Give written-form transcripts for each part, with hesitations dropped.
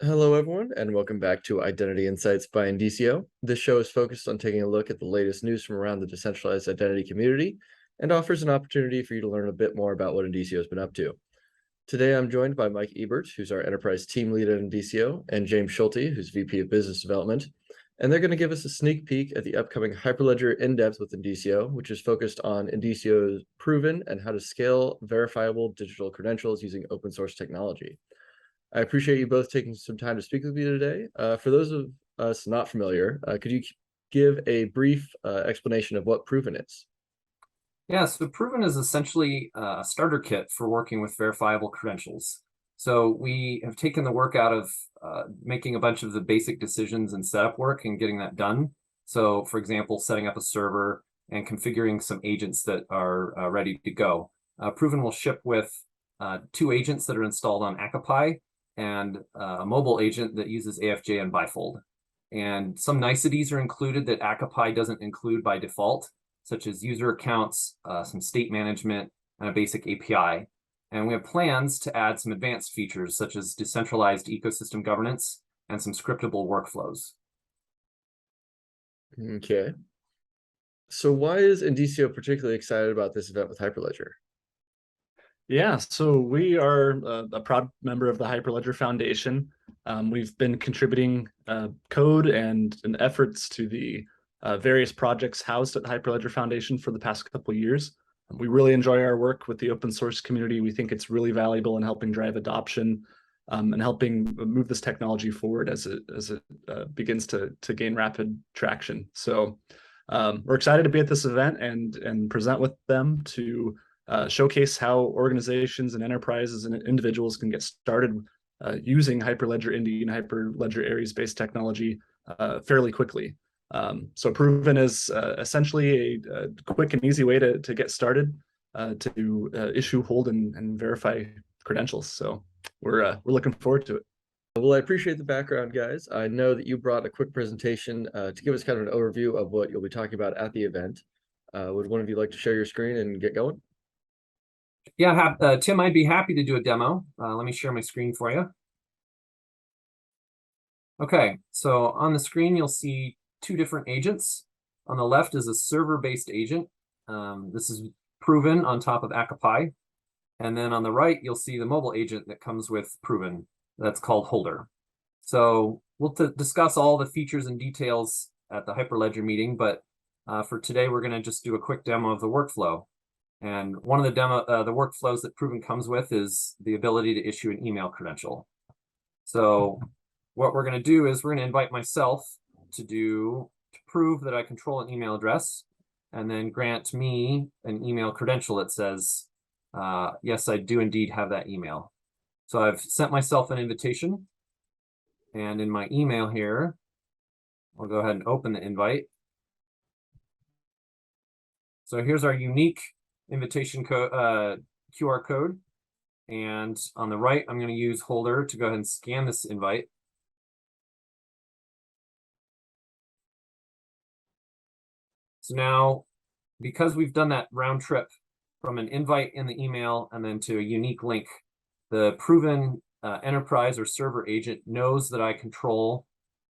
Hello, everyone, and welcome back to Identity Insights by Indicio. This show is focused on taking a look at the latest news from around the decentralized identity community and offers an opportunity for you to learn a bit more about what Indicio has been up to. Today, I'm joined by Mike Ebert, who's our enterprise team lead at Indicio, and James Schulte, who's VP of Business Development. And they're going to give us a sneak peek at the upcoming Hyperledger In-Depth with Indicio, which is focused on Indicio's Proven and how to scale verifiable digital credentials using open source technology. I appreciate you both taking some time to speak with me today. For those of us not familiar, could you give a brief explanation of what Proven is? Yeah, so Proven is essentially a starter kit for working with verifiable credentials. So we have taken the work out of making a bunch of the basic decisions and setup work and getting that done. So for example, setting up a server and configuring some agents that are ready to go. Proven will ship with 2 agents that are installed on Akamai and a mobile agent that uses AFJ and bifold. And some niceties are included that Akamai doesn't include by default, such as user accounts, some state management, and a basic API. And we have plans to add some advanced features, such as decentralized ecosystem governance and some scriptable workflows. Okay. So why is Indicio particularly excited about this event with Hyperledger? Yeah, so we are a proud member of the Hyperledger Foundation. We've been contributing code and efforts to the various projects housed at the Hyperledger Foundation for the past couple of years. We really enjoy our work with the open source community. We think it's really valuable in helping drive adoption and helping move this technology forward as it begins to gain rapid traction. So we're excited to be at this event and present with them to showcase how organizations and enterprises and individuals can get started using Hyperledger Indy and Hyperledger Aries-based technology fairly quickly. So Proven is essentially a quick and easy way to get started to issue, hold, and verify credentials. So we're looking forward to it. Well, I appreciate the background, guys. I know that you brought a quick presentation to give us kind of an overview of what you'll be talking about at the event. Would one of you like to share your screen and get going? Yeah, Tim, I'd be happy to do a demo. Let me share my screen for you. Okay, so on the screen, you'll see 2 different agents. On the left is a server-based agent. This is Proven on top of Akamai. And then on the right, you'll see the mobile agent that comes with Proven. That's called Holder. So we'll discuss all the features and details at the Hyperledger meeting, but for today, we're going to just do a quick demo of the workflow. And one of the workflows that Proven comes with is the ability to issue an email credential. So what we're going to do is we're going to invite myself to prove that I control an email address, and then grant me an email credential that says, yes, I do indeed have that email. So I've sent myself an invitation, and in my email here, I'll go ahead and open the invite. So here's our unique invitation QR code. And on the right, I'm going to use Holder to go ahead and scan this invite. So now, because we've done that round trip from an invite in the email and then to a unique link, the Proven enterprise or server agent knows that I control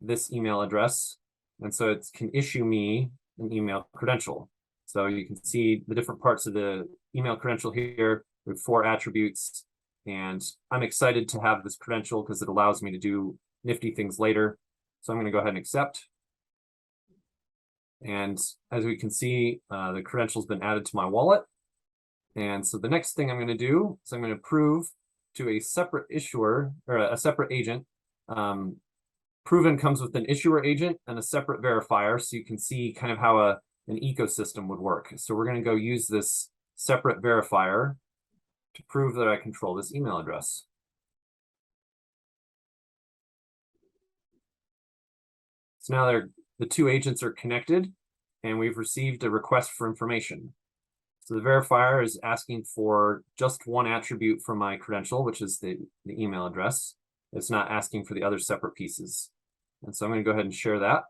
this email address. And so it can issue me an email credential. So you can see the different parts of the email credential here with 4 attributes. And I'm excited to have this credential because it allows me to do nifty things later. So I'm going to go ahead and accept. And as we can see, the credential's been added to my wallet. And so the next thing I'm going to do is I'm going to prove to a separate issuer or a separate agent. Proven comes with an issuer agent and a separate verifier. So you can see kind of how an ecosystem would work. So we're going to go use this separate verifier to prove that I control this email address. So now the 2 agents are connected, and we've received a request for information. So the verifier is asking for just one attribute from my credential, which is the email address. It's not asking for the other separate pieces. And so I'm going to go ahead and share that.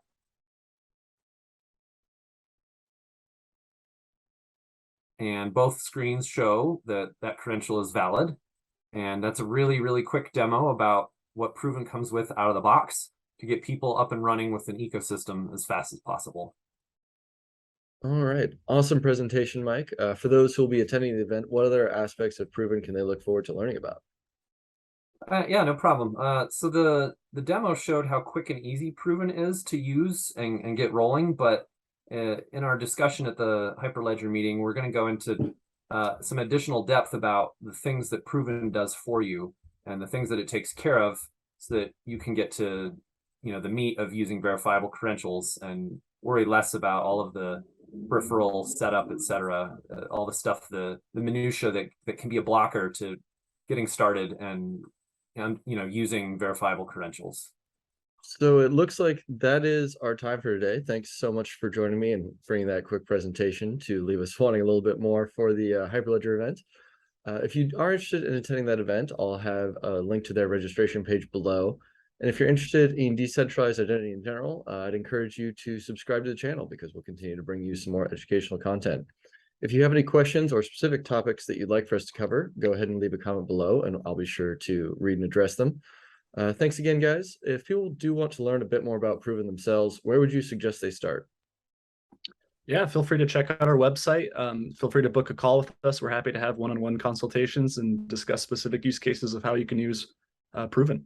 And both screens show that that credential is valid. And that's a really, really quick demo about what Proven comes with out of the box to get people up and running with an ecosystem as fast as possible. All right. Awesome presentation, Mike. For those who will be attending the event, what other aspects of Proven can they look forward to learning about? Yeah, no problem. So the demo showed how quick and easy Proven is to use and get rolling, but in our discussion at the Hyperledger meeting, we're going to go into some additional depth about the things that Proven does for you and the things that it takes care of so that you can get to, the meat of using verifiable credentials and worry less about all of the peripheral setup, etc., all the stuff, the minutia that can be a blocker to getting started and using verifiable credentials. So it looks like that is our time for today. Thanks so much for joining me and bringing that quick presentation to leave us wanting a little bit more for the Hyperledger event. If you are interested in attending that event, I'll have a link to their registration page below. And if you're interested in decentralized identity in general, I'd encourage you to subscribe to the channel because we'll continue to bring you some more educational content. If you have any questions or specific topics that you'd like for us to cover, go ahead and leave a comment below and I'll be sure to read and address them. Thanks again, guys. If people do want to learn a bit more about Proven themselves, where would you suggest they start? Yeah, feel free to check out our website. Feel free to book a call with us. We're happy to have one-on-one consultations and discuss specific use cases of how you can use Proven.